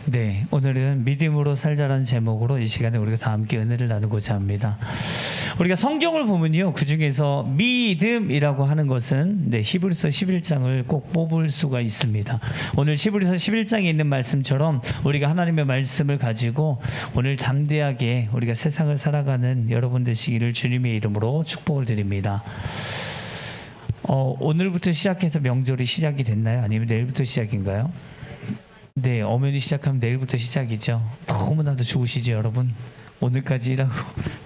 네, 오늘은 믿음으로 살자라는 제목으로 이 시간에 우리가 다 함께 은혜를 나누고자 합니다. 우리가 성경을 보면요, 그 중에서 믿음이라고 하는 것은 히브리서 11장을 꼭 뽑을 수가 있습니다. 오늘 히브리서 11장에 있는 말씀처럼 우리가 하나님의 말씀을 가지고 오늘 담대하게 우리가 세상을 살아가는 여러분 되시기를 주님의 이름으로 축복을 드립니다. 오늘부터 시작해서 명절이 시작이 됐나요? 아니면 내일부터 시작인가요? 네, 엄연히 시작하면 내일부터 시작이죠. 너무나도 좋으시죠, 여러분? 오늘까지 일하고,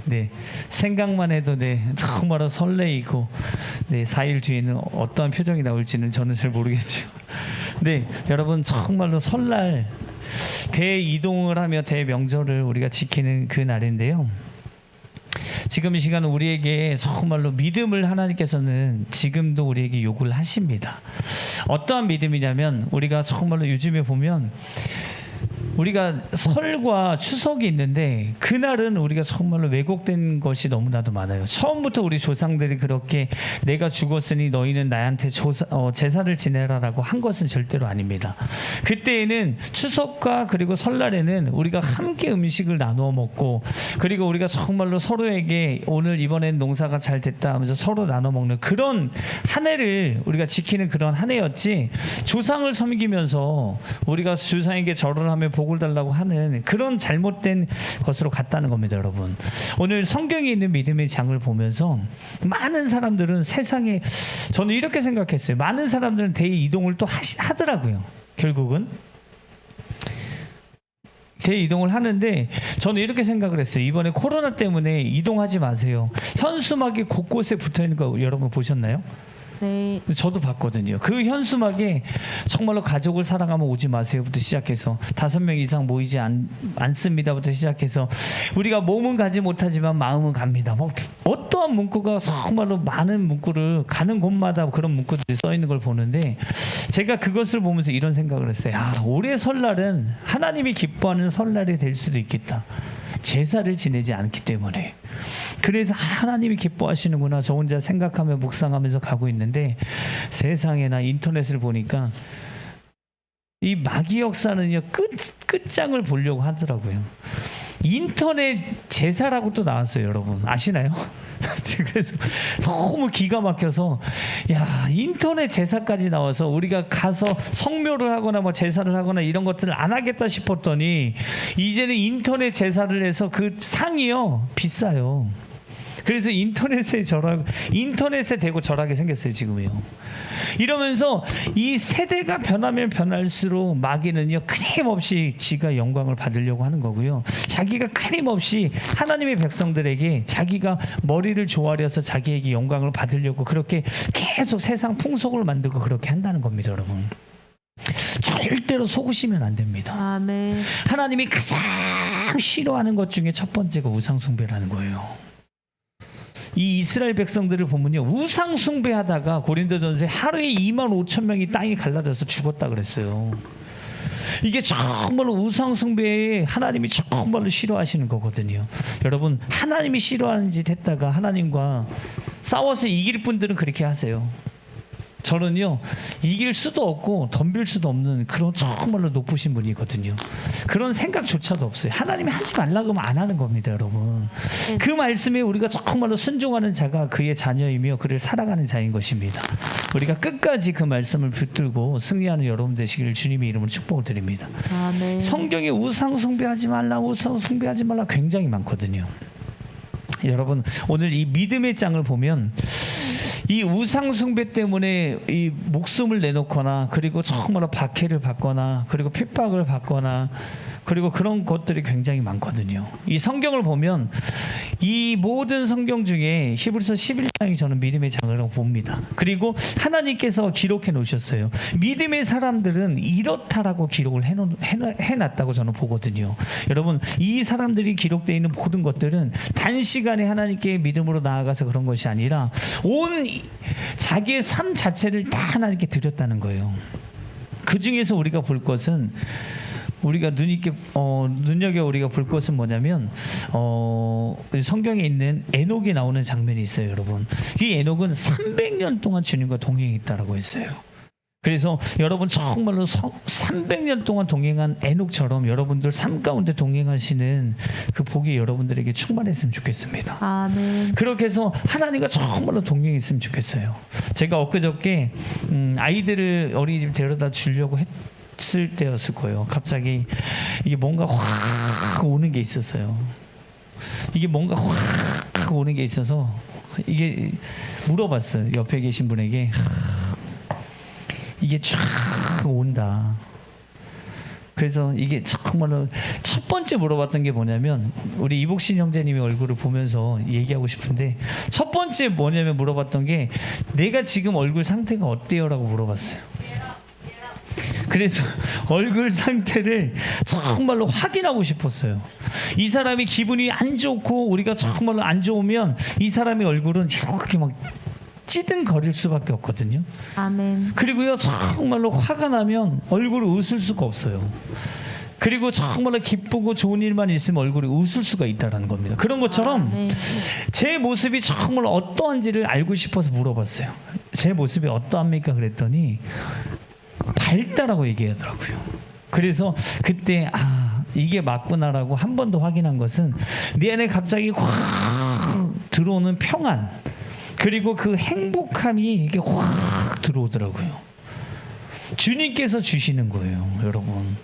네, 생각만 해도 정말 설레이고, 4일 뒤에는 어떠한 표정이 나올지는 저는 잘 모르겠죠. 네, 여러분 정말로 설날 대이동을 하며 대명절을 우리가 지키는 그 날인데요. 지금 이 시간은 우리에게 정말로 믿음을 하나님께서는 지금도 우리에게 요구를 하십니다. 어떠한 믿음이냐면 우리가 정말로 요즘에 보면 우리가 설과 추석이 있는데 그날은 우리가 정말로 왜곡된 것이 너무나도 많아요. 처음부터 우리 조상들이 그렇게 내가 죽었으니 너희는 나한테 제사를 지내라라고 한 것은 절대로 아닙니다. 그때에는 추석과 그리고 설날에는 우리가 함께 음식을 나누어 먹고, 그리고 우리가 정말로 서로에게 오늘 이번엔 농사가 잘 됐다 하면서 서로 나눠 먹는 그런 한 해를 우리가 지키는 그런 한 해였지, 조상을 섬기면서 우리가 조상에게 절을 하며 복을 달라고 하는 그런 잘못된 것으로 갔다는 겁니다, 여러분. 오늘 성경에 있는 믿음의 장을 보면서 많은 사람들은 세상에, 저는 이렇게 생각했어요. 많은 사람들은 대이동을 또 하더라고요. 결국은 대이동을 하는데 저는 이렇게 생각을 했어요. 이번에 코로나 때문에 이동하지 마세요. 현수막이 곳곳에 붙어있는 거 여러분 보셨나요? 네. 저도 봤거든요. 그 현수막에 정말로 가족을 사랑하면 오지 마세요부터 시작해서 5명 이상 모이지 않습니다부터 시작해서 우리가 몸은 가지 못하지만 마음은 갑니다. 어떠한 문구가 정말로 많은 문구를 가는 곳마다 그런 문구들이 써 있는 걸 보는데, 제가 그것을 보면서 이런 생각을 했어요. 올해 설날은 하나님이 기뻐하는 설날이 될 수도 있겠다. 제사를 지내지 않기 때문에. 그래서 하나님이 기뻐하시는구나, 저 혼자 생각하며 묵상하면서 가고 있는데, 세상에나 인터넷을 보니까 이 마귀 역사는요 끝장을 보려고 하더라고요. 인터넷 제사라고 또 나왔어요. 여러분 아시나요? 그래서 너무 기가 막혀서, 인터넷 제사까지 나와서 우리가 가서 성묘를 하거나 제사를 하거나 이런 것들을 안 하겠다 싶었더니 이제는 인터넷 제사를 해서 그 상이요 비싸요. 그래서 인터넷에 대고 절하게 생겼어요, 지금요. 이러면서 이 세대가 변하면 변할수록 마귀는요 끊임없이 지가 영광을 받으려고 하는 거고요. 자기가 끊임없이 하나님의 백성들에게 자기가 머리를 조아려서 자기에게 영광을 받으려고 그렇게 계속 세상 풍속을 만들고 그렇게 한다는 겁니다, 여러분. 절대로 속으시면 안 됩니다. 아멘. 하나님이 가장 싫어하는 것 중에 첫 번째가 우상 숭배라는 거예요. 이 이스라엘 백성들을 보면요, 우상 숭배하다가 고린도전서에 하루에 25,000명이 땅에 갈라져서 죽었다 그랬어요. 이게 정말로 우상 숭배에 하나님이 정말로 싫어하시는 거거든요. 여러분, 하나님이 싫어하는 짓 했다가 하나님과 싸워서 이길 분들은 그렇게 하세요. 저는요, 이길 수도 없고 덤빌 수도 없는 그런 정말로 높으신 분이거든요. 그런 생각조차도 없어요. 하나님이 하지 말라고 하면 안 하는 겁니다, 여러분. 그 말씀에 우리가 정말로 순종하는 자가 그의 자녀이며 그를 살아가는 자인 것입니다. 우리가 끝까지 그 말씀을 붙들고 승리하는 여러분 되시기를 주님의 이름으로 축복을 드립니다. 아멘. 성경에 우상 숭배하지 말라, 우상 숭배하지 말라 굉장히 많거든요. 여러분, 오늘 이 믿음의 장을 보면 이 우상 숭배 때문에 이 목숨을 내놓거나, 그리고 정말로 박해를 받거나, 그리고 핍박을 받거나, 그리고 그런 것들이 굉장히 많거든요. 이 성경을 보면 이 모든 성경 중에 히브리서 11장이 저는 믿음의 장이라고 봅니다. 그리고 하나님께서 기록해 놓으셨어요. 믿음의 사람들은 이렇다라고 기록을 해놨다고 저는 보거든요. 여러분, 이 사람들이 기록되어 있는 모든 것들은 단시간에 하나님께 믿음으로 나아가서 그런 것이 아니라 온 자기의 삶 자체를 다 하나님께 드렸다는 거예요. 그 중에서 우리가 볼 것은, 우리가 눈여겨 우리가 볼 것은 뭐냐면, 성경에 있는 에녹이 나오는 장면이 있어요, 여러분. 이 에녹은 300년 동안 주님과 동행했다라고 했어요. 그래서 여러분 정말로 300년 동안 동행한 에녹처럼 여러분들 삶 가운데 동행하시는 그 복이 여러분들에게 충만했으면 좋겠습니다. 아멘. 그렇게 해서 하나님과 정말로 동행했으면 좋겠어요. 제가 엊그저께 아이들을 어린이집 데려다 주려고 했을 때였을 거예요. 갑자기 이게 뭔가 확 오는 게 있었어요. 이게 뭔가 확 오는 게 있어서 이게 물어봤어요. 옆에 계신 분에게. 이게 쫙 온다. 그래서 이게 정말로 첫 번째 물어봤던 게 뭐냐면 우리 이복신 형제님의 얼굴을 보면서 얘기하고 싶은데 첫 번째 뭐냐면 물어봤던 게 내가 지금 얼굴 상태가 어때요? 라고 물어봤어요. 그래서 얼굴 상태를 정말로 확인하고 싶었어요. 이 사람이 기분이 안 좋고 우리가 정말로 안 좋으면 이 사람의 얼굴은 이렇게 막 찌든거릴 수밖에 없거든요. 아멘. 그리고요 정말로 화가 나면 얼굴을 웃을 수가 없어요. 그리고 정말로 기쁘고 좋은 일만 있으면 얼굴이 웃을 수가 있다는 겁니다. 그런 것처럼 아멘. 제 모습이 정말 어떠한지를 알고 싶어서 물어봤어요. 제 모습이 어떠합니까? 그랬더니 밝다라고 얘기하더라고요. 그래서 그때 이게 맞구나라고 한 번 더 확인한 것은 내 안에 갑자기 확 들어오는 평안 그리고 그 행복함이 이게 확 들어오더라고요. 주님께서 주시는 거예요, 여러분.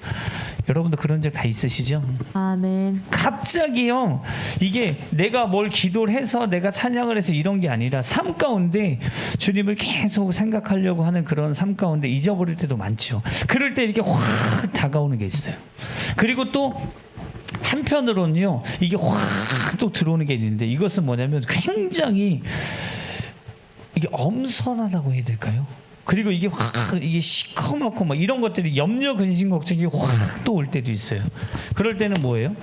여러분도 그런 적 다 있으시죠? 아멘. 갑자기요, 이게 내가 뭘 기도를 해서 내가 찬양을 해서 이런 게 아니라 삶 가운데 주님을 계속 생각하려고 하는 그런 삶 가운데 잊어버릴 때도 많죠. 그럴 때 이렇게 확 다가오는 게 있어요. 그리고 또 한편으로는요, 이게 확 또 들어오는 게 있는데 이것은 뭐냐면 굉장히 이게 엄선하다고 해야 될까요? 그리고 이게 확 이게 시커멓고 막 이런 것들이 염려 근심 걱정이 확 또 올 때도 있어요. 그럴 때는 뭐예요?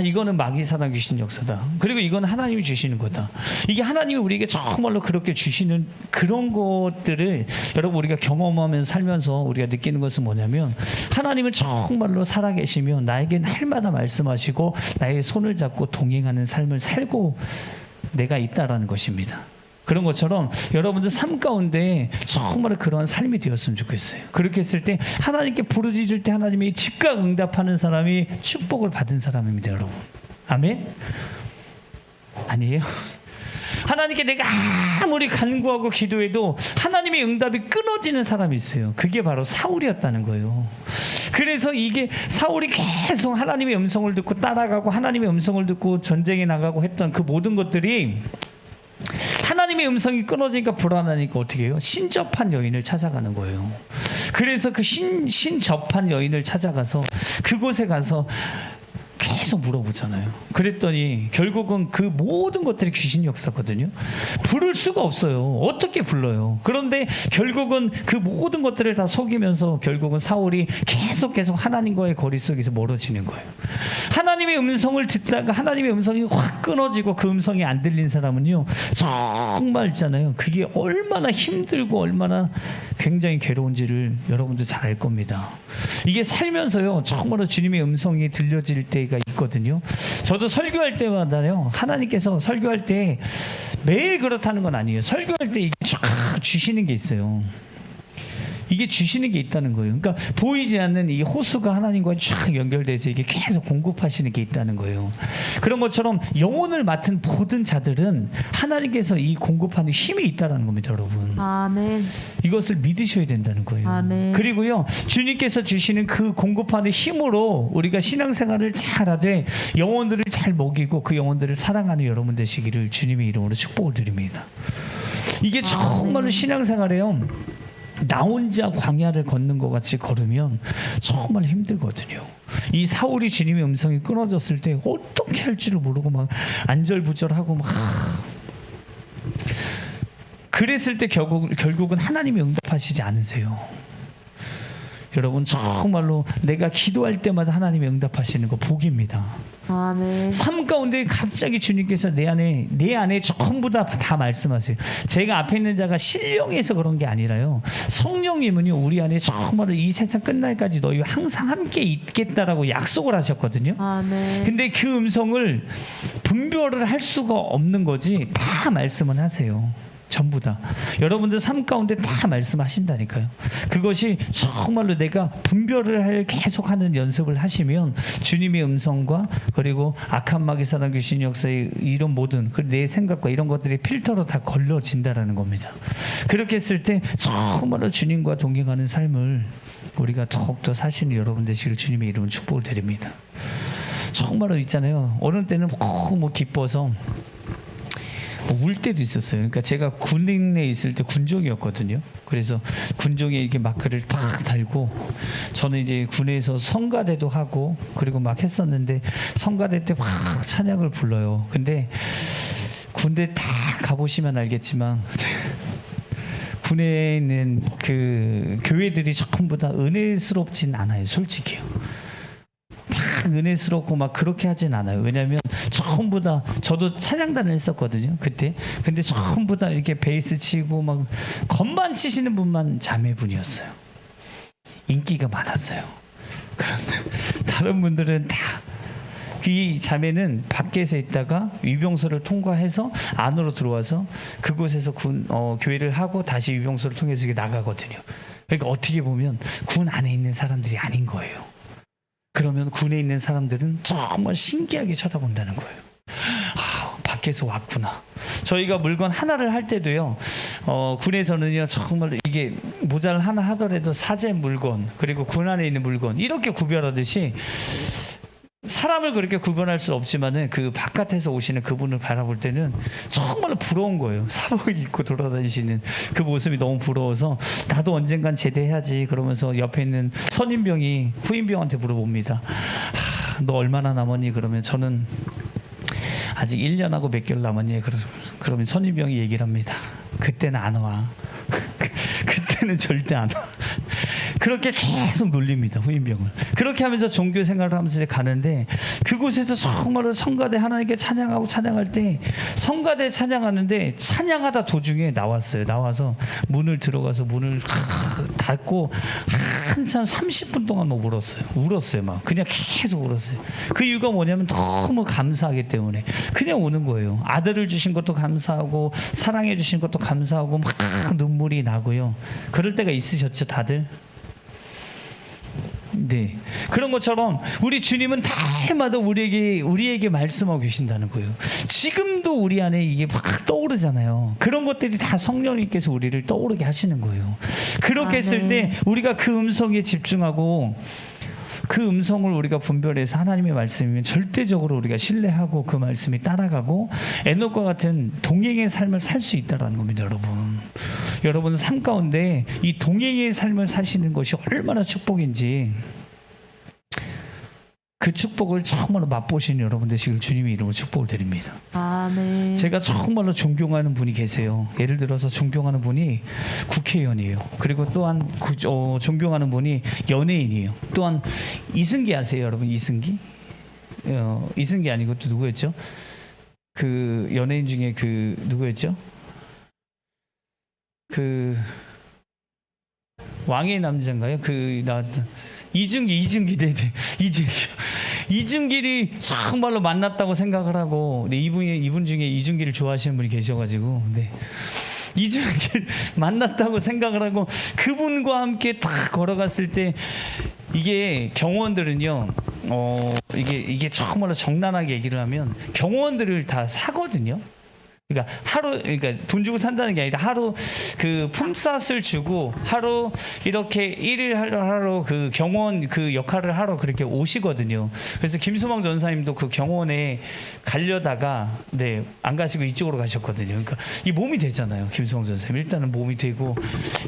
이거는 마귀 사단 귀신 역사다. 그리고 이건 하나님이 주시는 거다. 이게 하나님이 우리에게 정말로 그렇게 주시는 그런 것들을 여러분 우리가 경험하면서 살면서 우리가 느끼는 것은 뭐냐면 하나님은 정말로 살아계시며 나에게 날마다 말씀하시고 나의 손을 잡고 동행하는 삶을 살고 내가 있다라는 것입니다. 그런 것처럼 여러분들 삶 가운데 정말 그러한 삶이 되었으면 좋겠어요. 그렇게 했을 때 하나님께 부르짖을 때 하나님이 즉각 응답하는 사람이 축복을 받은 사람입니다, 여러분. 아멘? 아니에요? 하나님께 내가 아무리 간구하고 기도해도 하나님의 응답이 끊어지는 사람이 있어요. 그게 바로 사울이었다는 거예요. 그래서 이게 사울이 계속 하나님의 음성을 듣고 따라가고 하나님의 음성을 듣고 전쟁에 나가고 했던 그 모든 것들이 하나님의 음성이 끊어지니까 불안하니까 어떻게 해요? 신접한 여인을 찾아가는 거예요. 그래서 그 신접한 여인을 찾아가서 그곳에 가서 계속 물어보잖아요. 그랬더니 결국은 그 모든 것들이 귀신 역사거든요. 부를 수가 없어요. 어떻게 불러요? 그런데 결국은 그 모든 것들을 다 속이면서 결국은 사울이 계속 하나님과의 거리 속에서 멀어지는 거예요. 하나님의 음성을 듣다가 하나님의 음성이 확 끊어지고 그 음성이 안 들린 사람은요 정말 있잖아요. 그게 얼마나 힘들고 얼마나 굉장히 괴로운지를 여러분들 잘 알 겁니다. 이게 살면서요 정말로 주님의 음성이 들려질 때가 있거든요. 저도 설교할 때마다요 하나님께서 설교할 때 매일 그렇다는 건 아니에요. 설교할 때 이게 쫙 주시는 게 있어요. 이게 주시는 게 있다는 거예요. 그러니까 보이지 않는 이 호수가 하나님과 쫙 연결돼서 이게 계속 공급하시는 게 있다는 거예요. 그런 것처럼 영혼을 맡은 모든 자들은 하나님께서 이 공급하는 힘이 있다는 겁니다, 여러분. 아멘. 이것을 믿으셔야 된다는 거예요. 아멘. 그리고요, 주님께서 주시는 그 공급하는 힘으로 우리가 신앙생활을 잘하되 영혼들을 잘 먹이고 그 영혼들을 사랑하는 여러분 되시기를 주님의 이름으로 축복을 드립니다. 이게 정말로 신앙생활에요. 나 혼자 광야를 걷는 것 같이 걸으면 정말 힘들거든요. 이 사울이 주님의 음성이 끊어졌을 때 어떻게 할 줄을 모르고 막 안절부절하고 막 그랬을 때 결국은 하나님이 응답하시지 않으세요. 여러분 정말로 내가 기도할 때마다 하나님이 응답하시는 거 복입니다. 아멘. 삶 가운데 갑자기 주님께서 내 안에 전부 다 말씀하세요. 제가 앞에 있는 자가 신령해서 그런 게 아니라요. 성령님은요 우리 안에 정말로 이 세상 끝날까지 너희와 항상 함께 있겠다라고 약속을 하셨거든요. 아멘. 근데 그 음성을 분별을 할 수가 없는 거지 다 말씀은 하세요. 전부 다. 여러분들 삶 가운데 다 말씀하신다니까요. 그것이 정말로 내가 분별을 할 계속하는 연습을 하시면 주님의 음성과 그리고 악한 마귀 사단 귀신 역사의 이런 모든 내 생각과 이런 것들이 필터로 다 걸러진다라는 겁니다. 그렇게 했을 때 정말로 주님과 동행하는 삶을 우리가 더욱더 사시는 여러분 되시길 주님의 이름으로 축복을 드립니다. 정말로 있잖아요. 어느 때는 너무 기뻐서 울 때도 있었어요. 그러니까 제가 군에 있을 때 군종이었거든요. 그래서 군종에 이렇게 마크를 딱 달고 저는 이제 군에서 성가대도 하고 그리고 막 했었는데 성가대 때 막 찬양을 불러요. 근데 군대 다 가보시면 알겠지만 군에 있는 그 교회들이 전부 다 은혜스럽진 않아요. 솔직히요. 막 은혜스럽고 막 그렇게 하진 않아요. 왜냐하면 전부 다 저도 찬양단을 했었거든요 그때. 근데 전부 다 이렇게 베이스 치고 막 건반 치시는 분만 자매분이었어요. 인기가 많았어요. 그런데 다른 분들은 다 이 자매는 밖에서 있다가 위병소를 통과해서 안으로 들어와서 그곳에서 교회를 하고 다시 위병소를 통해서 이렇게 나가거든요. 그러니까 어떻게 보면 군 안에 있는 사람들이 아닌 거예요. 그러면 군에 있는 사람들은 정말 신기하게 쳐다본다는 거예요. 아, 밖에서 왔구나. 저희가 물건 하나를 할 때도요. 군에서는요 정말 이게 모자를 하나 하더라도 사제 물건 그리고 군 안에 있는 물건 이렇게 구별하듯이 사람을 그렇게 구분할 수 없지만은 그 바깥에서 오시는 그분을 바라볼 때는 정말 부러운 거예요. 사복 입고 돌아다니시는 그 모습이 너무 부러워서 나도 언젠간 제대해야지 그러면서 옆에 있는 선임병이 후임병한테 물어봅니다. 너 얼마나 남았니? 그러면 저는 아직 1년하고 몇 개월 남았니? 그러면 선임병이 얘기를 합니다. 그때는 안 와. 그때는 절대 안 와. 그렇게 계속 놀립니다. 후임병을. 그렇게 하면서 종교 생활을 하면서 가는데 그곳에서 정말로 성가대 하나님께 찬양하고 찬양할 때 성가대 찬양하는데 찬양하다 도중에 나왔어요. 나와서 문을 들어가서 문을 닫고 한참 30분 동안 막 울었어요. 막 그냥 계속 울었어요. 그 이유가 뭐냐면 너무 감사하기 때문에 그냥 우는 거예요. 아들을 주신 것도 감사하고 사랑해 주신 것도 감사하고 막 눈물이 나고요. 그럴 때가 있으셨죠, 다들? 네, 그런 것처럼 우리 주님은 날마다 우리에게 말씀하고 계신다는 거예요. 지금도 우리 안에 이게 막 떠오르잖아요. 그런 것들이 다 성령님께서 우리를 떠오르게 하시는 거예요. 그렇게 했을 때 우리가 그 음성에 집중하고 그 음성을 우리가 분별해서 하나님의 말씀이면 절대적으로 우리가 신뢰하고 그 말씀이 따라가고 에녹과 같은 동행의 삶을 살 수 있다는 겁니다. 여러분 삶 가운데 이 동행의 삶을 사시는 것이 얼마나 축복인지 그 축복을 정말로 맛보시는 여러분 되시길 주님의 이름으로 축복을 드립니다. 아멘. 제가 정말로 존경하는 분이 계세요. 예를 들어서 존경하는 분이 국회의원이에요. 그리고 또한 존경하는 분이 연예인이에요. 또한 이승기 아세요, 여러분? 이승기? 이승기 아니고 또 누구였죠? 그 연예인 중에 그 누구였죠? 그 왕의 남자인가요? 그 나왔던 이준기 네네 이준길이 정말로 만났다고 생각을 하고 네, 이분 중에 이준길을 좋아하시는 분이 계셔가지고 네. 이준길 만났다고 생각을 하고 그분과 함께 딱 걸어갔을 때 이게 경호원들은요 이게 정말로 정난하게 얘기를 하면 경호원들을 다 사거든요. 그러니까 돈 주고 산다는 게 아니라 하루 그 품삯을 주고 하루 이렇게 일을 하러 그 경호원 그 역할을 하러 그렇게 오시거든요. 그래서 김수망 전사님도 그 경호원에 가려다가 네, 안 가시고 이쪽으로 가셨거든요. 그러니까 이 몸이 되잖아요. 김수망 전사님 일단은 몸이 되고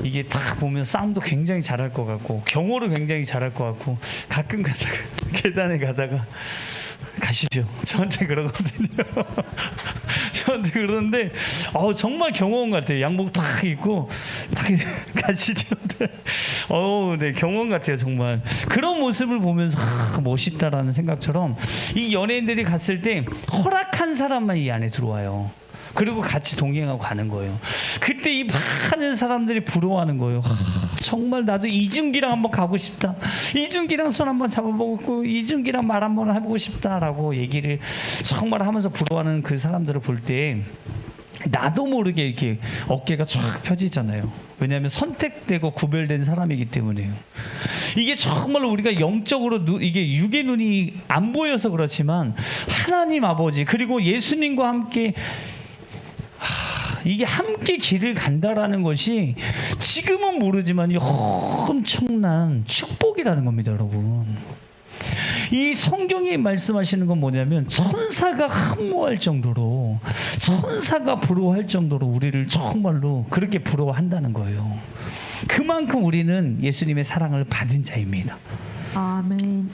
이게 딱 보면 싸움도 굉장히 잘할 것 같고 경호를 굉장히 잘할 것 같고 가끔 가다가 계단에 가다가 가시죠. 저한테 그러거든요. 저한테 그러는데 정말 경호원 같아요. 양복 딱 입고 딱 가시죠. 네, 경호원 같아요. 정말 그런 모습을 보면서 멋있다라는 생각처럼 이 연예인들이 갔을 때 허락한 사람만 이 안에 들어와요. 그리고 같이 동행하고 가는 거예요. 그때 이 많은 사람들이 부러워하는 거예요. 정말 나도 이준기랑 한번 가고 싶다. 이준기랑 손 한번 잡아보고 이준기랑 말 한번 해보고 싶다라고 얘기를 정말 하면서 부러워하는 그 사람들을 볼 때 나도 모르게 이렇게 어깨가 쫙 펴지잖아요. 왜냐하면 선택되고 구별된 사람이기 때문에요. 이게 정말 우리가 영적으로 이게 육의 눈이 안 보여서 그렇지만 하나님 아버지 그리고 예수님과 함께 이게 함께 길을 간다라는 것이 지금은 모르지만 엄청난 축복이라는 겁니다, 여러분. 이 성경이 말씀하시는 건 뭐냐면 천사가 흠모할 정도로 천사가 부러워할 정도로 우리를 정말로 그렇게 부러워한다는 거예요. 그만큼 우리는 예수님의 사랑을 받은 자입니다. 아멘.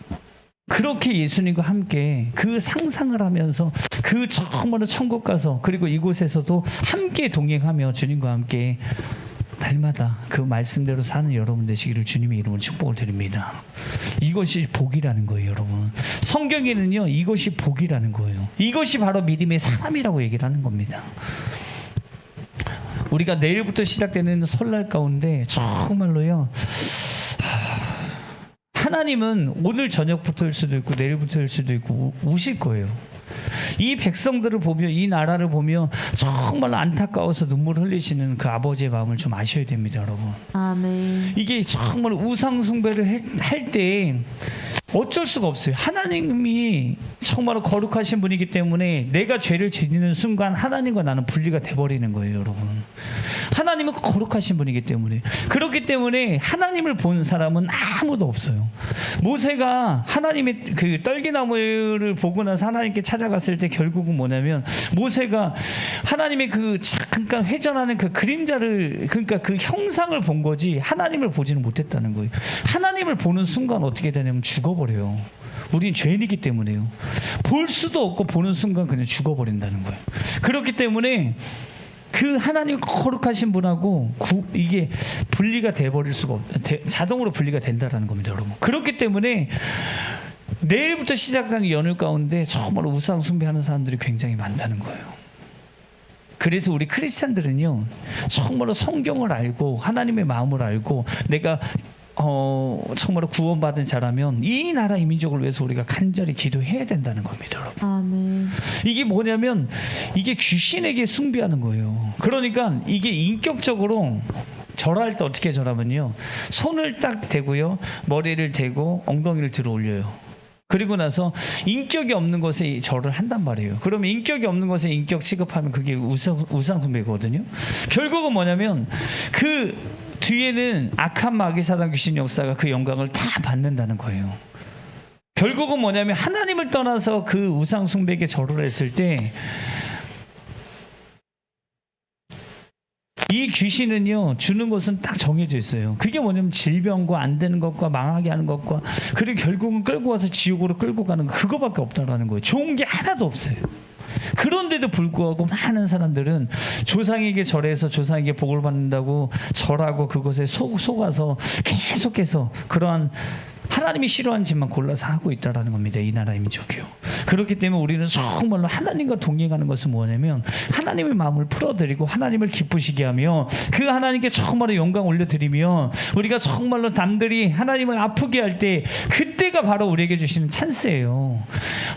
그렇게 예수님과 함께 그 상상을 하면서 그 정말로 천국 가서 그리고 이곳에서도 함께 동행하며 주님과 함께 날마다 그 말씀대로 사는 여러분 되시기를 주님의 이름으로 축복을 드립니다. 이것이 복이라는 거예요, 여러분. 성경에는요, 이것이 복이라는 거예요. 이것이 바로 믿음의 사람이라고 얘기를 하는 겁니다. 우리가 내일부터 시작되는 설날 가운데 정말로요, 하나님은 오늘 저녁부터일 수도 있고 내일부터일 수도 있고 우실 거예요. 이 백성들을 보며 이 나라를 보며 정말 안타까워서 눈물을 흘리시는 그 아버지의 마음을 좀 아셔야 됩니다, 여러분. 아멘. 이게 정말 우상 숭배를 할 때 어쩔 수가 없어요. 하나님이 정말 거룩하신 분이기 때문에 내가 죄를 지는 순간 하나님과 나는 분리가 돼버리는 거예요, 여러분. 하나님은 거룩하신 분이기 때문에. 그렇기 때문에 하나님을 본 사람은 아무도 없어요. 모세가 하나님의 그 떨기나무를 보고 나서 하나님께 찾아갔을 때 결국은 뭐냐면 모세가 하나님의 그 잠깐 회전하는 그 그림자를, 그러니까 그 형상을 본 거지 하나님을 보지는 못했다는 거예요. 하나님을 보는 순간 어떻게 되냐면 죽어버려요. 우린 죄인이기 때문에요. 볼 수도 없고 보는 순간 그냥 죽어버린다는 거예요. 그렇기 때문에 그 하나님 거룩하신 분하고 이게 분리가 돼버릴 수가 자동으로 분리가 된다라는 겁니다, 여러분. 그렇기 때문에 내일부터 시작하는 연휴 가운데 정말 우상 숭배하는 사람들이 굉장히 많다는 거예요. 그래서 우리 크리스찬들은요, 정말로 성경을 알고 하나님의 마음을 알고 내가 정말로 구원받은 자라면 이 나라 이민족을 위해서 우리가 간절히 기도해야 된다는 겁니다, 여러분. 아멘. 이게 뭐냐면 이게 귀신에게 숭배하는 거예요. 그러니까 이게 인격적으로 절할 때 어떻게 절하면요, 손을 딱 대고요, 머리를 대고 엉덩이를 들어 올려요. 그리고 나서 인격이 없는 것에 절을 한단 말이에요. 그러면 인격이 없는 것에 인격 취급하면 그게 우상 숭배거든요. 결국은 뭐냐면 그 뒤에는 악한 마귀 사단 귀신 역사가 그 영광을 다 받는다는 거예요. 결국은 뭐냐면 하나님을 떠나서 그 우상 숭배에게 절을 했을 때 이 귀신은요, 주는 것은 딱 정해져 있어요. 그게 뭐냐면 질병과 안 되는 것과 망하게 하는 것과 그리고 결국은 끌고 와서 지옥으로 끌고 가는 거, 그거밖에 없다라는 거예요. 좋은 게 하나도 없어요. 그런데도 불구하고 많은 사람들은 조상에게 절해서 조상에게 복을 받는다고 절하고 그것에 속아서 계속해서 그러한 하나님이 싫어하는 짓만 골라서 하고 있다라는 겁니다. 이 나라 이민족이요. 그렇기 때문에 우리는 정말로 하나님과 동행하는 것은 뭐냐면 하나님의 마음을 풀어드리고 하나님을 기쁘시게 하며 그 하나님께 정말로 영광 올려드리며 우리가 정말로 남들이 하나님을 아프게 할 때 그때가 바로 우리에게 주시는 찬스예요.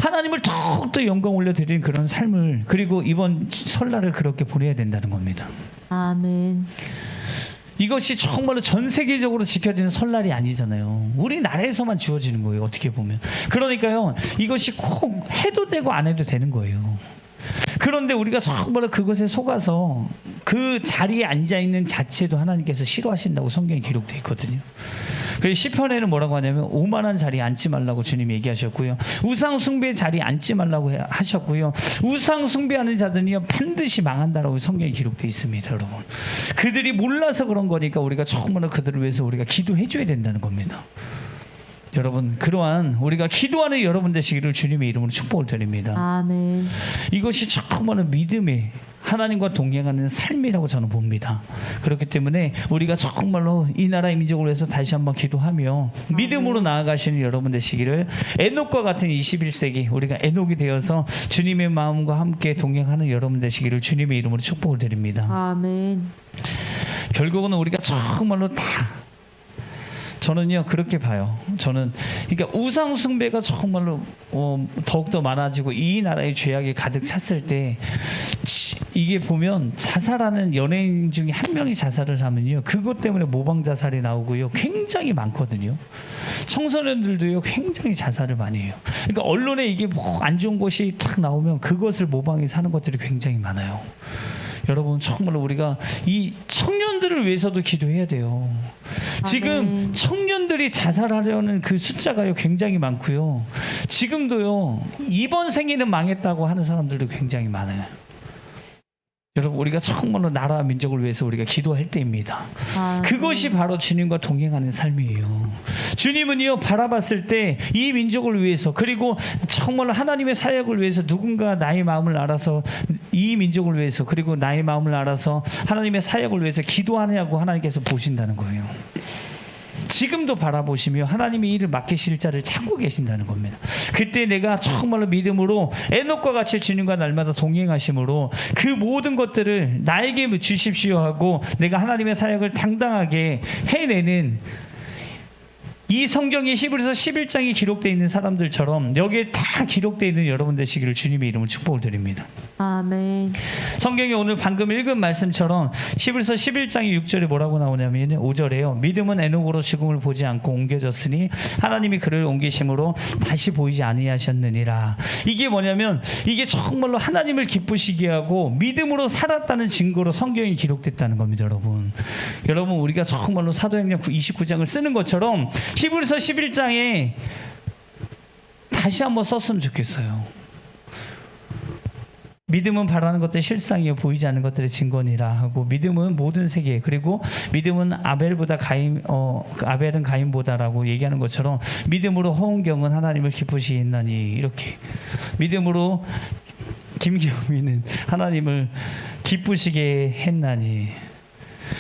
하나님을 더욱더 영광 올려드리는 그런 삶을, 그리고 이번 설날을 그렇게 보내야 된다는 겁니다. 아멘. 이것이 정말로 전 세계적으로 지켜지는 설날이 아니잖아요. 우리나라에서만 지워지는 거예요, 어떻게 보면. 그러니까요, 이것이 꼭 해도 되고 안 해도 되는 거예요. 그런데 우리가 정말로 그것에 속아서 그 자리에 앉아있는 자체도 하나님께서 싫어하신다고 성경에 기록되어 있거든요. 그래서 시편에는 뭐라고 하냐면 오만한 자리에 앉지 말라고 주님이 얘기하셨고요, 우상 숭배의 자리에 앉지 말라고 하셨고요, 우상 숭배하는 자들은요 반드시 망한다라고 성경에 기록되어 있습니다, 여러분. 그들이 몰라서 그런 거니까 우리가 정말로 그들을 위해서 우리가 기도해 줘야 된다는 겁니다. 여러분, 그러한 우리가 기도하는 여러분 되시기를 주님의 이름으로 축복을 드립니다. 아멘. 이것이 정말로 믿음의 하나님과 동행하는 삶이라고 저는 봅니다. 그렇기 때문에 우리가 정말로 이 나라 민족을 위해서 다시 한번 기도하며 믿음으로 나아가시는 여러분 되시기를, 에녹과 같은 21세기 우리가 에녹이 되어서 주님의 마음과 함께 동행하는 여러분 되시기를 주님의 이름으로 축복을 드립니다. 아멘. 결국은 우리가 정말로 다 저는요 그렇게 봐요. 저는 그러니까 우상 숭배가 정말로 더욱더 많아지고 이 나라의 죄악이 가득 찼을 때 이게 보면 자살하는 연예인 중에 한 명이 자살을 하면요 그것 때문에 모방 자살이 나오고요 굉장히 많거든요. 청소년들도요 굉장히 자살을 많이 해요. 그러니까 언론에 이게 뭐 안 좋은 것이 탁 나오면 그것을 모방해서 하는 것들이 굉장히 많아요. 여러분 정말로 우리가 이 청년들을 위해서도 기도해야 돼요. 지금 청년들이 자살하려는 그 숫자가요 굉장히 많고요. 지금도요 이번 생에는 망했다고 하는 사람들도 굉장히 많아요. 여러분 우리가 정말로 나라와 민족을 위해서 우리가 기도할 때입니다. 그것이 바로 주님과 동행하는 삶이에요. 주님은요 바라봤을 때 이 민족을 위해서 그리고 정말로 하나님의 사역을 위해서 누군가 나의 마음을 알아서 이 민족을 위해서 그리고 나의 마음을 알아서 하나님의 사역을 위해서 기도하냐고 하나님께서 보신다는 거예요. 지금도 바라보시며 하나님의 일을 맡기실 자를 찾고 계신다는 겁니다. 그때 내가 정말로 믿음으로 에녹과 같이 주님과 날마다 동행하심으로 그 모든 것들을 나에게 주십시오 하고 내가 하나님의 사역을 당당하게 해내는 이 성경의 히브리서 11장에 기록되어 있는 사람들처럼 여기에 다 기록되어 있는 여러분 되시기를 주님의 이름으로 축복을 드립니다. 아멘. 성경에 오늘 방금 읽은 말씀처럼 히브리서 11장의 6절에 뭐라고 나오냐면 5절에요. 믿음은 에녹으로 죽음을 보지 않고 옮겨졌으니 하나님이 그를 옮기심으로 다시 보이지 아니하셨느니라. 이게 뭐냐면 이게 정말로 하나님을 기쁘시게 하고 믿음으로 살았다는 증거로 성경이 기록됐다는 겁니다. 여러분 우리가 정말로 사도행전 29장을 쓰는 것처럼 히브리서 11장에 다시 한번 썼으면 좋겠어요. 믿음은 바라는 것들의 실상이요 보이지 않는 것들의 증거니라 하고 믿음은 모든 세계 그리고 믿음은 아벨은 가인보다라고 얘기하는 것처럼 믿음으로 허은경은 하나님을 기쁘시게 했나니 이렇게 믿음으로 김경민은 하나님을 기쁘시게 했나니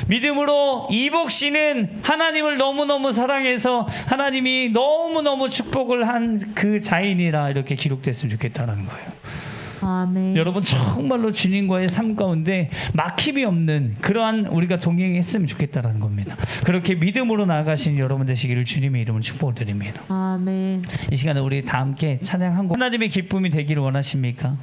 믿음으로 이복 씨는 하나님을 너무너무 사랑해서 하나님이 너무너무 축복을 한 그 자인이라 이렇게 기록됐으면 좋겠다라는 거예요. 아멘. 여러분 정말로 주님과의 삶 가운데 막힘이 없는 그러한 우리가 동행했으면 좋겠다라는 겁니다. 그렇게 믿음으로 나아가신 여러분 되시기를 주님의 이름으로 축복을 드립니다. 아멘. 이 시간에 우리 다 함께 찬양 한 곡 하나님의 기쁨이 되기를 원하십니까?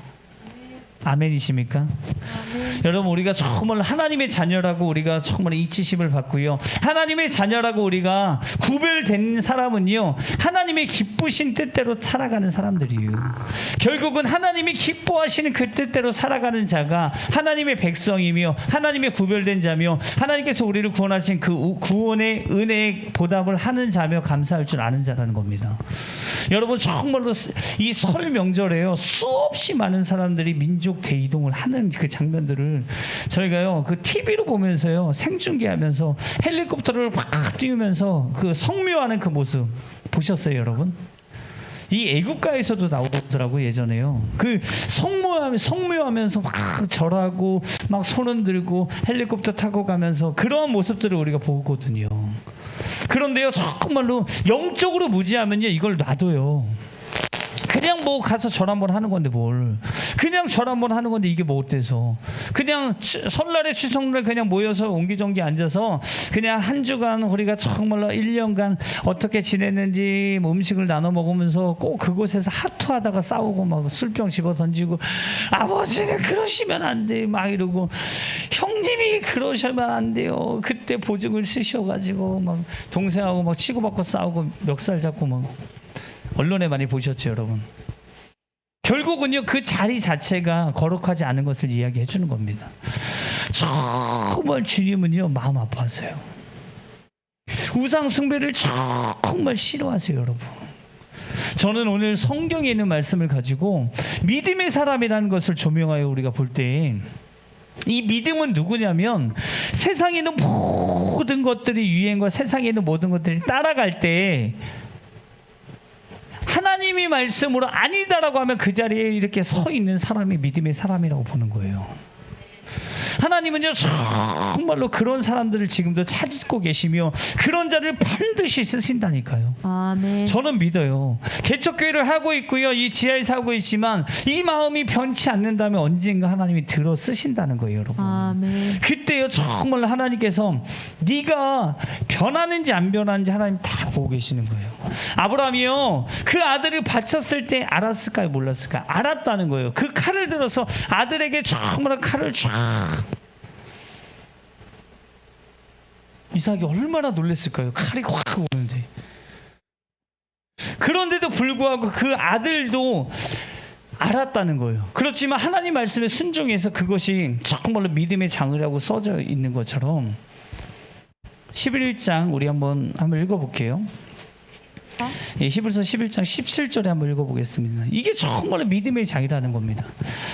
아멘이십니까? 아멘. 여러분 우리가 정말 하나님의 자녀라고 우리가 정말 이치심을 받고요. 하나님의 자녀라고 우리가 구별된 사람은요. 하나님의 기쁘신 뜻대로 살아가는 사람들이에요. 결국은 하나님이 기뻐하시는 그 뜻대로 살아가는 자가 하나님의 백성이며 하나님의 구별된 자며 하나님께서 우리를 구원하신 그 구원의 은혜의 보답을 하는 자며 감사할 줄 아는 자라는 겁니다. 여러분 정말로 이 설 명절에요. 수없이 많은 사람들이 민족 대이동을 하는 그 장면들을 저희가요 그 TV로 보면서요 생중계하면서 헬리콥터를 막 띄우면서 그 성묘하는 그 모습 보셨어요, 여러분? 이 애국가에서도 나오더라고 예전에요. 그 성묘하면서 막 절하고 막 손은 들고 헬리콥터 타고 가면서 그런 모습들을 우리가 보거든요. 그런데요 정말로 영적으로 무지하면요 이걸 놔둬요. 그냥 뭐 가서 절 한번 하는 건데 뭘 그냥 절 한번 하는 건데 이게 뭐 어때서 그냥 설날에 추석날 그냥 모여서 옹기종기 앉아서 그냥 한 주간 우리가 정말로 1년간 어떻게 지냈는지 뭐 음식을 나눠 먹으면서 꼭 그곳에서 하투하다가 싸우고 막 술병 집어 던지고 아버지는 그러시면 안 돼 막 이러고 형님이 그러시면 안 돼요 그때 보증을 쓰셔가지고 막 동생하고 막 치고받고 싸우고 멱살 잡고 막 언론에 많이 보셨죠, 여러분? 결국은요 그 자리 자체가 거룩하지 않은 것을 이야기해 주는 겁니다. 정말 주님은요 마음 아파하세요. 우상 숭배를 정말 싫어하세요, 여러분. 저는 오늘 성경에 있는 말씀을 가지고 믿음의 사람이라는 것을 조명하여 우리가 볼 때 이 믿음은 누구냐면 세상에 있는 모든 것들이 유행과 세상에 있는 모든 것들이 따라갈 때 하나님이 말씀으로 아니다라고 하면 그 자리에 이렇게 서 있는 사람이 믿음의 사람이라고 보는 거예요. 하나님은요 정말로 그런 사람들을 지금도 찾고 계시며 그런 자를 반드시 쓰신다니까요. 아멘. 저는 믿어요. 개척교회를 하고 있고요. 이 지하에 살고 있지만 이 마음이 변치 않는다면 언젠가 하나님이 들어 쓰신다는 거예요, 여러분. 아멘. 그때요 정말 하나님께서 네가 변하는지 안 변하는지 하나님 다 보고 계시는 거예요. 아브라함이요 그 아들을 바쳤을 때 알았을까요, 몰랐을까요? 알았다는 거예요. 그 칼을 들어서 아들에게 정말 칼을 쫙. 이삭이 얼마나 놀랐을까요? 칼이 확 오는데. 그런데도 불구하고 그 아들도 알았다는 거예요. 그렇지만 하나님 말씀에 순종해서 그것이 정말로 믿음의 장이라고 써져 있는 것처럼 11장 우리 한번 읽어볼게요. 예, 히브리서 11장 17절에 한번 읽어보겠습니다. 이게 정말로 믿음의 장이라는 겁니다.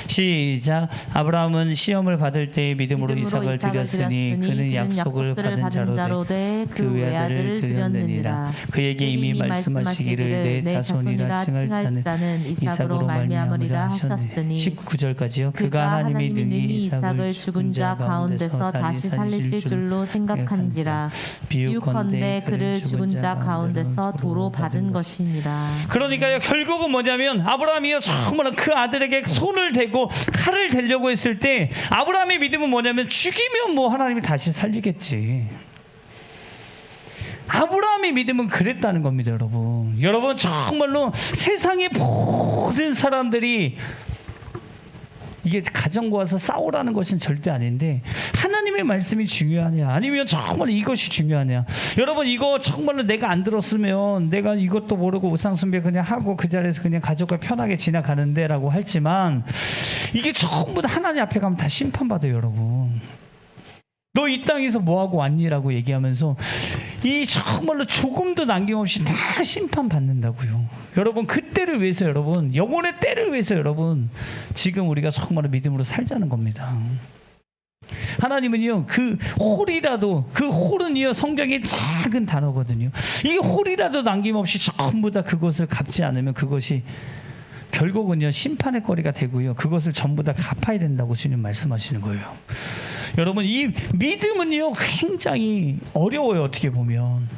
시작. 아브라함은 시험을 받을 때 믿음으로 이삭을 드렸으니 그는 약속을 받은 자로 돼 그 외아들을 드렸느니라. 그에게 이미 말씀하시기를 내 자손이라 칭할 자는 이삭으로 말미암으리라 하셨으니 19절까지요. 그가 하나님이 능히 이삭을 죽은 자 가운데서 다시 살리실 줄로 생각한지라. 비유컨대 그를 죽은 자 가운데서 도로 받은 것이니라. 그러니까요 결국은 뭐냐면 아브라함이요 정말 그 아들에게 손을 대고 칼을 대려고 했을 때 아브라함의 믿음은 뭐냐면 죽이면 뭐 하나님이 다시 살리겠지. 아브라함의 믿음은 그랬다는 겁니다, 여러분. 여러분 정말로 세상의 모든 사람들이 이게 가정과 와서 싸우라는 것은 절대 아닌데 하나님의 말씀이 중요하냐 아니면 정말 이것이 중요하냐. 여러분 이거 정말로 내가 안 들었으면 내가 이것도 모르고 우상숭배 그냥 하고 그 자리에서 그냥 가족과 편하게 지나가는데 라고 했지만 이게 전부 다 하나님 앞에 가면 다 심판받아요, 여러분. 너 이 땅에서 뭐하고 왔니라고 얘기하면서 이 정말로 조금도 남김없이 다 심판받는다고요. 여러분 그 때를 위해서 여러분 영혼의 때를 위해서 여러분 지금 우리가 정말로 믿음으로 살자는 겁니다. 하나님은요 그 홀이라도 그 홀은요 성경의 작은 단어거든요. 이 홀이라도 남김없이 전부 다 그것을 갚지 않으면 그것이 결국은요 심판의 거리가 되고요 그것을 전부 다 갚아야 된다고 주님 말씀하시는 거예요. 여러분 이 믿음은요 굉장히 어려워요. 어떻게 보면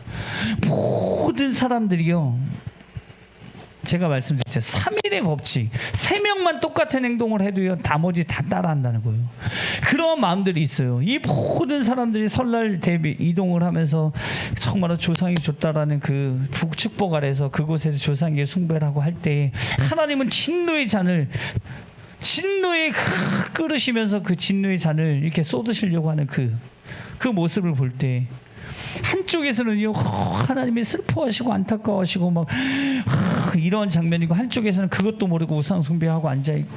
모든 사람들이요 제가 말씀드렸죠. 3일의 법칙 3명만 똑같은 행동을 해도요 나머지 다 따라한다는 거예요. 그런 마음들이 있어요. 이 모든 사람들이 설날 대비 이동을 하면서 정말로 조상이 줬다라는 그 북축복 아래서 그곳에서 조상에게 숭배를 하고 할 때 하나님은 진노의 잔을 끓으시면서 그 진노의 잔을 이렇게 쏟으시려고 하는 그 모습을 볼 때 한쪽에서는요 하나님이 슬퍼하시고 안타까워하시고 막 이런 장면이고 한쪽에서는 그것도 모르고 우상 숭배하고 앉아있고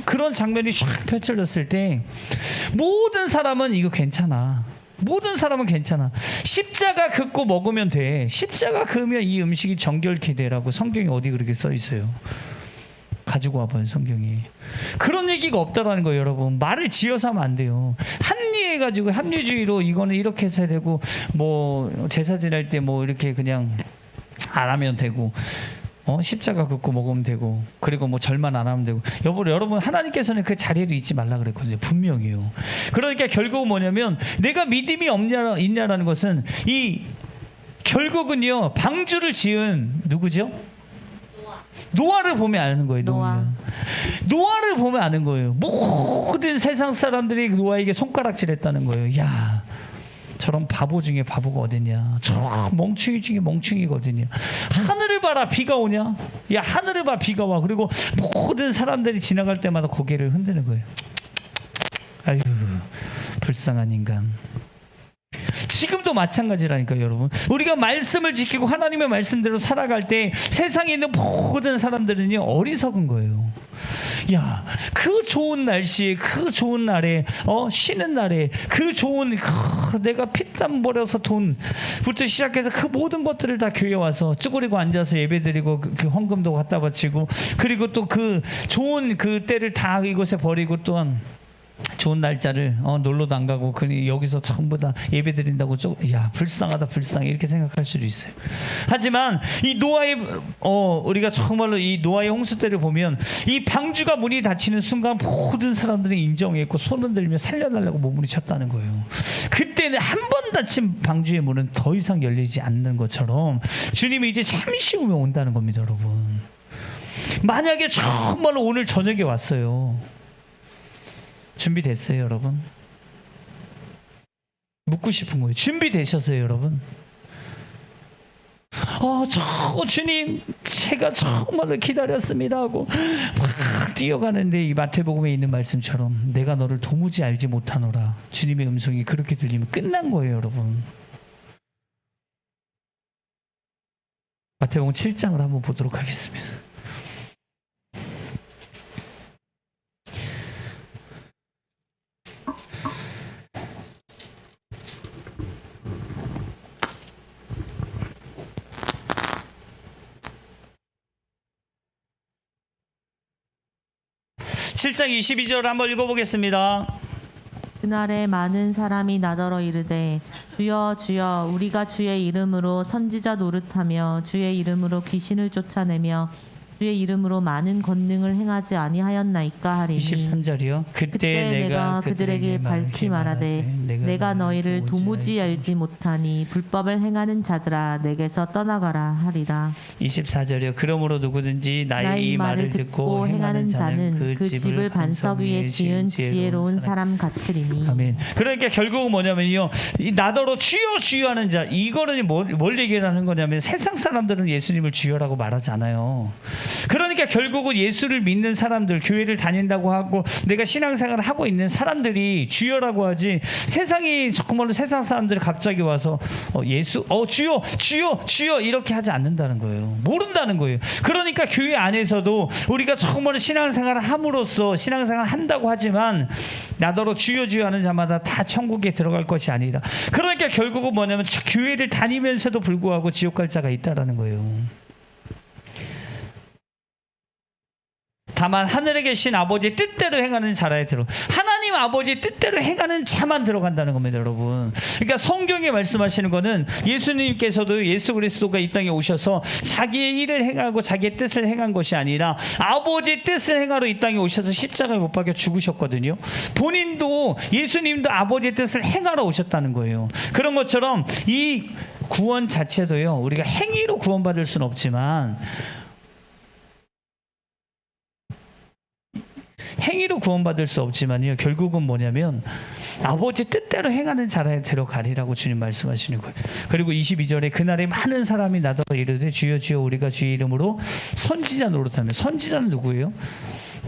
그런 장면이 쫙 펼쳐졌을 때 모든 사람은 이거 괜찮아. 모든 사람은 괜찮아. 십자가 긋고 먹으면 돼. 십자가 그으면 이 음식이 정결케 되라고 성경에 어디 그렇게 써 있어요. 가지고 와봐요 성경이. 그런 얘기가 없다라는 거예요, 여러분. 말을 지어서 하면 안 돼요. 합리해가지고 합리주의로 이거는 이렇게 해서 되고 뭐 제사 지낼 때 뭐 이렇게 그냥 안 하면 되고 십자가 긋고 먹으면 되고 그리고 뭐 절만 안 하면 되고 여러분 하나님께서는 그 자리에 있지 말라 그랬거든요. 분명히요. 그러니까 결국은 뭐냐면 내가 믿음이 있냐라는 것은 이 결국은요 방주를 지은 누구죠? 노아를 보면 아는 거예요. 노아를 보면 아는 거예요. 모든 세상 사람들이 노아에게 손가락질했다는 거예요. 야, 저런 바보 중에 바보가 어딨냐? 저런 멍충이 중에 멍충이가 어딨냐? 하늘을 봐라, 비가 오냐? 야, 하늘을 봐, 비가 와. 그리고 모든 사람들이 지나갈 때마다 고개를 흔드는 거예요. 아유, 불쌍한 인간. 지금도 마찬가지라니까요, 여러분. 우리가 말씀을 지키고 하나님의 말씀대로 살아갈 때 세상에 있는 모든 사람들은요 어리석은 거예요. 야, 그 좋은 날씨에 그 좋은 날에 쉬는 날에 그 좋은 내가 피땀 버려서 돈부터 시작해서 그 모든 것들을 다 교회 와서 쭈그리고 앉아서 예배드리고 그 헌금도 갖다 바치고 그리고 또 그 좋은 그 때를 다 이곳에 버리고 또한 좋은 날짜를 놀러도 안 가고 그냥 여기서 전부 다 예배 드린다고 야 불쌍하다 불쌍해 이렇게 생각할 수도 있어요. 하지만 이 노아의 우리가 정말로 이 노아의 홍수 때를 보면 이 방주가 문이 닫히는 순간 모든 사람들이 인정했고 손을 들며 살려달라고 몸부림쳤다는 거예요. 그때는 한 번 닫힌 방주의 문은 더 이상 열리지 않는 것처럼 주님이 이제 잠시 후면 온다는 겁니다, 여러분. 만약에 정말로 오늘 저녁에 왔어요. 준비됐어요, 여러분? 묻고 싶은 거예요. 준비되셨어요, 여러분? 주님, 제가 정말로 기다렸습니다 하고 막 뛰어가는데 이 마태복음에 있는 말씀처럼 내가 너를 도무지 알지 못하노라. 주님의 음성이 그렇게 들리면 끝난 거예요, 여러분. 마태복음 7장을 한번 보도록 하겠습니다. 칠 장 22절 한번 읽어보겠습니다. 그날에 많은 사람이 나더러 이르되 주여 주여 우리가 주의 이름으로 선지자 노릇하며 주의 이름으로 귀신을 쫓아내며 주의 이름으로 많은 권능을 행하지 아니하였나이까 하리니 23절이요. 그때 내가 그들에게 밝히 말하되 내가 너희를 도무지 알지 못하니 불법을 행하는 자들아 내게서 떠나가라 하리라. 24절이요. 그러므로 누구든지 나의 이 말을 듣고 행하는 자는 그 집을 반석 위에 지은 지혜로운 사람 같으리니. 아멘. 그러니까 결국은 뭐냐면요, 이 나더러 주여 주여 하는 자, 이거는 뭘 얘기하는 거냐면 세상 사람들은 예수님을 주여라고 말하지 않아요. 그러니까 결국은 예수를 믿는 사람들, 교회를 다닌다고 하고 내가 신앙생활을 하고 있는 사람들이 주여라고 하지, 세상이 정말로 세상 사람들이 갑자기 와서 예수 주여 주여 주여 이렇게 하지 않는다는 거예요. 모른다는 거예요. 그러니까 교회 안에서도 우리가 정말 신앙생활을 함으로써 신앙생활을 한다고 하지만 나더러 주여 주여 하는 자마다 다 천국에 들어갈 것이 아니라, 그러니까 결국은 뭐냐면 교회를 다니면서도 불구하고 지옥 갈 자가 있다라는 거예요. 다만 하늘에 계신 아버지의 뜻대로 행하는 자라에 들어, 하나님 아버지의 뜻대로 행하는 자만 들어간다는 겁니다, 여러분. 그러니까 성경에 말씀하시는 거는 예수님께서도, 예수 그리스도가 이 땅에 오셔서 자기의 일을 행하고 자기의 뜻을 행한 것이 아니라 아버지의 뜻을 행하러 이 땅에 오셔서 십자가에 못 박혀 죽으셨거든요. 본인도, 예수님도 아버지의 뜻을 행하러 오셨다는 거예요. 그런 것처럼 이 구원 자체도요, 우리가 행위로 구원받을 수는 없지만 행위로 구원받을 수 없지만요, 결국은 뭐냐면 아버지 뜻대로 행하는 자라에 들어가리라고 주님 말씀하시는 거예요. 그리고 22절에 그날에 많은 사람이 나더러 이르되 주여 주여 우리가 주의 이름으로 선지자 노릇하며, 선지자는 누구예요?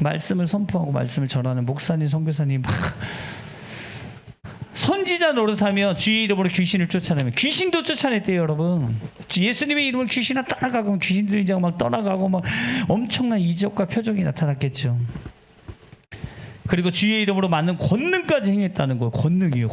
말씀을 선포하고 말씀을 전하는 목사님, 선교사님, 막 선지자 노릇하며 주의 이름으로 귀신을 쫓아내면, 귀신도 쫓아냈대요, 여러분. 예수님의 이름으로 귀신이 떠나가고 귀신들이 이제 막 떠나가고 막 엄청난 이적과 표적이 나타났겠죠. 그리고 주의 이름으로 많은 권능까지 행했다는 거예요. 권능이요.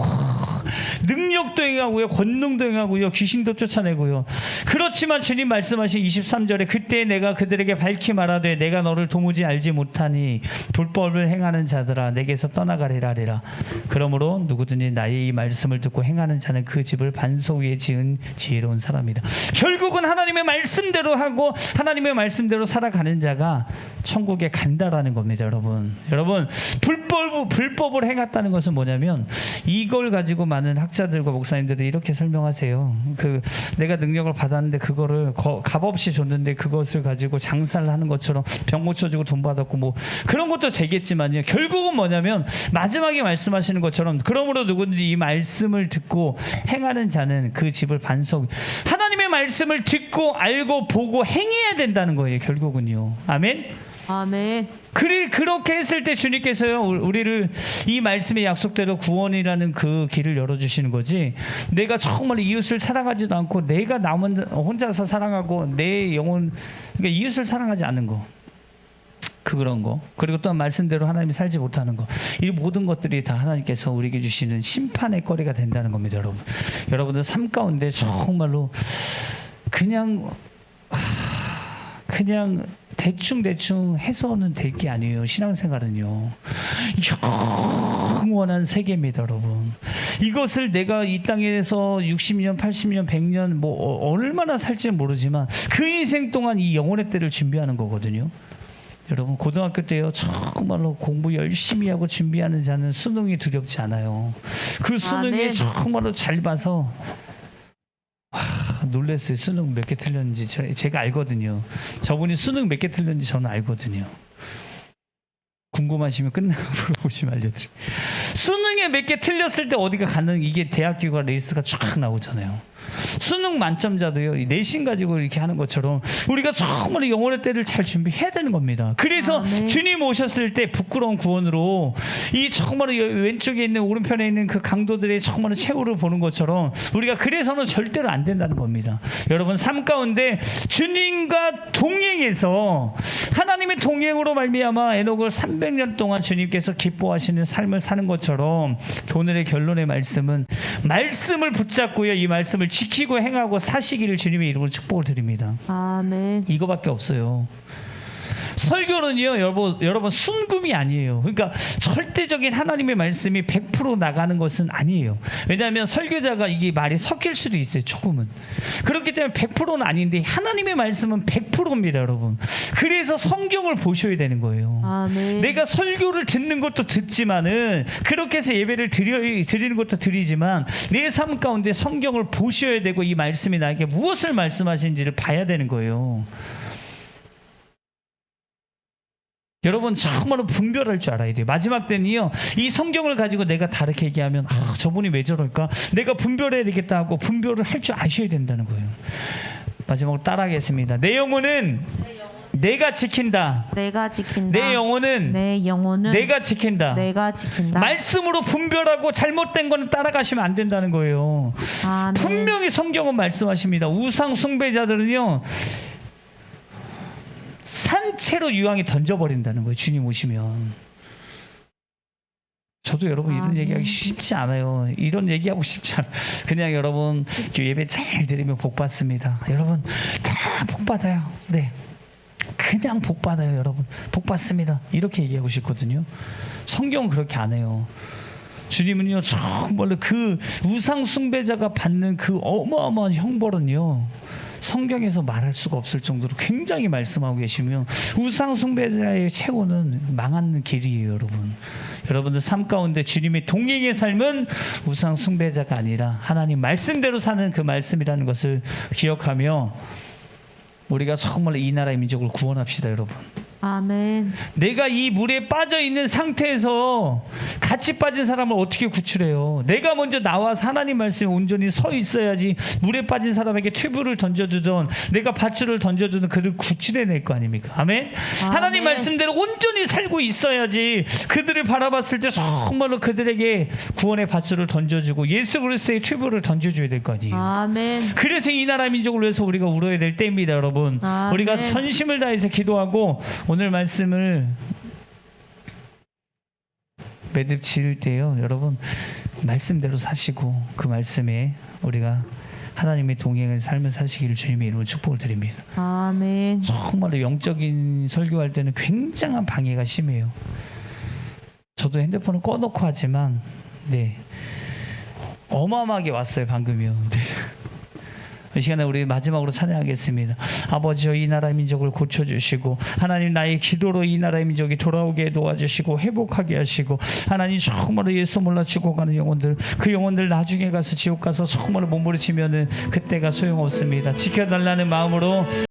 능력도 행하고요, 권능도 행하고요, 귀신도 쫓아내고요. 그렇지만 주님 말씀하신 23절에 그때 내가 그들에게 밝히 말하되 내가 너를 도무지 알지 못하니 불법을 행하는 자들아 내게서 떠나가리라 하리라. 그러므로 누구든지 나의 이 말씀을 듣고 행하는 자는 그 집을 반석 위에 지은 지혜로운 사람이다. 결국은 하나님의 말씀대로 하고 하나님의 말씀대로 살아가는 자가 천국에 간다라는 겁니다, 여러분. 여러분, 불법을 행했다는 것은 뭐냐면, 이걸 가지고 많은 학자들과 목사님들이 이렇게 설명하세요. 내가 능력을 받았는데 그거를 값없이 줬는데 그것을 가지고 장사를 하는 것처럼 병 고쳐주고 돈 받았고 뭐 그런 것도 되겠지만요, 결국은 뭐냐면 마지막에 말씀하시는 것처럼 그러므로 누구든지 이 말씀을 듣고 행하는 자는 그 집을 반석, 하나님의 말씀을 듣고 알고 보고 행해야 된다는 거예요, 결국은요. 아멘. 아멘. 그렇게 했을 때 주님께서요, 우리를 이 말씀의 약속대로 구원이라는 그 길을 열어주시는 거지, 내가 정말 이웃을 사랑하지도 않고 내가 혼자서 사랑하고 내 영혼, 그러니까 이웃을 사랑하지 않는 거, 그런 거, 그리고 또한 말씀대로 하나님이 살지 못하는 거, 이 모든 것들이 다 하나님께서 우리에게 주시는 심판의 거리가 된다는 겁니다, 여러분. 여러분들 삶 가운데 정말로 그냥 대충 해서는 될 게 아니에요. 신앙생활은요. 영원한 세계입니다, 여러분. 이것을 내가 이 땅에서 60년, 80년, 100년 뭐 얼마나 살지 모르지만 그 인생 동안 이 영혼의 때를 준비하는 거거든요. 여러분 고등학교 때요 정말로 공부 열심히 하고 준비하는 자는 수능이 두렵지 않아요. 그 수능에 아멘. 정말로 잘 봐서 놀랐어요. 수능 몇 개 틀렸는지 제가 알거든요. 저분이 수능 몇 개 틀렸는지 저는 알거든요. 궁금하시면 끝나고 물어보시면 알려드릴게요. 수능에 몇 개 틀렸을 때 어디가 가는 이게 대학교가 레이스가 쫙 나오잖아요. 수능 만점자도요 내신 가지고 이렇게 하는 것처럼 우리가 정말 영혼의 때를 잘 준비해야 되는 겁니다. 그래서 아멘. 주님 오셨을 때 부끄러운 구원으로 이 정말 왼쪽에 있는 오른편에 있는 그 강도들의 정말 최후를 보는 것처럼 우리가 그래서는 절대로 안 된다는 겁니다. 여러분 삶 가운데 주님과 동행해서 하나님의 동행으로 말미암아 에녹을 300년 동안 주님께서 기뻐하시는 삶을 사는 것처럼 오늘의 결론의 말씀은 말씀을 붙잡고요 이 말씀을 지키고 행하고 사시기를 주님의 이름으로 축복을 드립니다. 아멘. 이거밖에 없어요. 설교는요 여러분 순금이 아니에요. 그러니까 절대적인 하나님의 말씀이 100% 나가는 것은 아니에요. 왜냐하면 설교자가 이게 말이 섞일 수도 있어요. 조금은. 그렇기 때문에 100%는 아닌데 하나님의 말씀은 100%입니다 여러분. 그래서 성경을 보셔야 되는 거예요. 아멘. 내가 설교를 듣는 것도 듣지만은 그렇게 해서 예배를 드리는 것도 드리지만 내 삶 가운데 성경을 보셔야 되고 이 말씀이 나에게 무엇을 말씀하시는지를 봐야 되는 거예요. 여러분 정말로 분별할 줄 알아야 돼요. 마지막 때는요 이 성경을 가지고 내가 다르게 얘기하면 저분이 왜 저럴까 내가 분별해야 되겠다 하고 분별을 할 줄 아셔야 된다는 거예요. 마지막으로 따라하겠습니다. 내 영혼은 내가 지킨다. 내가 지킨다. 내 영혼은 내가 지킨다. 내가 지킨다. 말씀으로 분별하고 잘못된 거는 따라가시면 안 된다는 거예요. 아멘. 분명히 성경은 말씀하십니다. 우상 숭배자들은요 산채로 유황에 던져버린다는 거예요. 주님 오시면. 저도 여러분 이런 얘기하기 쉽지 않아요. 이런 얘기하고 싶지 않아요. 그냥 여러분 예배 잘 드리면 복 받습니다. 여러분 다 복 받아요. 네, 그냥 복 받아요. 여러분 복 받습니다. 이렇게 얘기하고 싶거든요. 성경은 그렇게 안 해요. 주님은요 정말로 그 우상 숭배자가 받는 그 어마어마한 형벌은요 성경에서 말할 수가 없을 정도로 굉장히 말씀하고 계시며 우상 숭배자의 최고는 망하는 길이에요. 여러분들 삶 가운데 주님의 동행의 삶은 우상 숭배자가 아니라 하나님 말씀대로 사는 그 말씀이라는 것을 기억하며 우리가 정말 이 나라의 민족을 구원합시다. 여러분 아멘. 내가 이 물에 빠져 있는 상태에서 같이 빠진 사람을 어떻게 구출해요? 내가 먼저 나와서 하나님 말씀에 온전히 서 있어야지 물에 빠진 사람에게 튜브를 던져주던 내가 밧줄을 던져주던 그들을 구출해낼 거 아닙니까? 아멘? 하나님 말씀대로 온전히 살고 있어야지 그들을 바라봤을 때 정말로 그들에게 구원의 밧줄을 던져주고 예수 그리스도의 튜브를 던져줘야 될 거 아니에요? 아멘. 그래서 이 나라 민족을 위해서 우리가 울어야 될 때입니다. 여러분 아멘. 우리가 전심을 다해서 기도하고 오늘 말씀을 매듭 지을 때요 여러분 말씀대로 사시고 그 말씀에 우리가 하나님의 동행을 삶을 사시기를 주님의 이름으로 축복을 드립니다. 아멘. 정말로 영적인 설교할 때는 굉장한 방해가 심해요. 저도 핸드폰을 꺼놓고 하지만 네 어마어마하게 왔어요 방금요. 네. 이 시간에 우리 마지막으로 찬양하겠습니다. 아버지여 이 나라의 민족을 고쳐주시고 하나님 나의 기도로 이 나라의 민족이 돌아오게 도와주시고 회복하게 하시고 하나님 정말로 예수 몰라 죽어가는 영혼들 그 영혼들 나중에 가서 지옥 가서 정말로 몸부림치면은 그때가 소용없습니다. 지켜달라는 마음으로